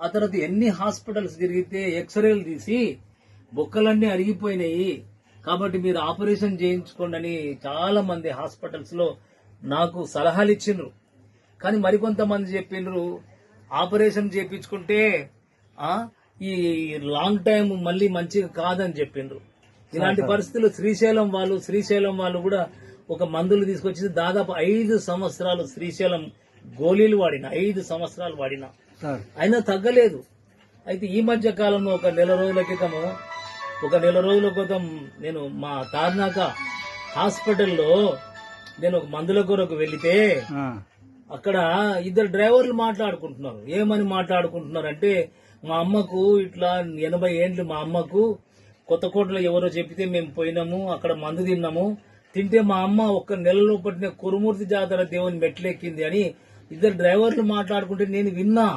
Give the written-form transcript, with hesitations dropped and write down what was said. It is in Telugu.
ఆ తర్వాత ఎన్ని హాస్పిటల్స్ తిరిగితే ఎక్స్రేలు తీసి బొక్కలన్నీ అరిగిపోయినాయి కాబట్టి మీరు ఆపరేషన్ చేయించుకోండి అని చాలా మంది హాస్పిటల్స్ లో నాకు సలహాలు ఇచ్చిండ్రు. కానీ మరికొంతమంది చెప్పిండ్రు ఆపరేషన్ చేయించుకుంటే ఈ లాంగ్ టైం మళ్ళీ మంచిగా కాదని చెప్పిండ్రు. ఇలాంటి పరిస్థితుల్లో శ్రీశైలం వాళ్ళు కూడా ఒక మందులు తీసుకొచ్చి దాదాపు 5 సంవత్సరాలు శ్రీశైలం గోళీలు వాడిన 5 సంవత్సరాలు వాడిన అయినా తగ్గలేదు. అయితే ఈ మధ్య కాలంలో ఒక నెల రోజుల క్రితం నేను మా తార్నాక హాస్పిటల్లో నేను ఒక మందుల కొరకు వెళ్లితే అక్కడ 2 డ్రైవర్లు మాట్లాడుకుంటున్నారు. ఏమని మాట్లాడుకుంటున్నారంటే మా అమ్మకు ఇట్లా 80 ఏండ్లు మా అమ్మకు కొత్తకోటలో ఎవరో చెప్తే మేము పోయినాము, అక్కడ మందు తింటే మా అమ్మ ఒక్క నెలలో పట్టిన కురుమూర్తి జాతర దేవుని మెట్లెక్కింది అని 2 డ్రైవర్లు మాట్లాడుకుంటే నేను విన్నా.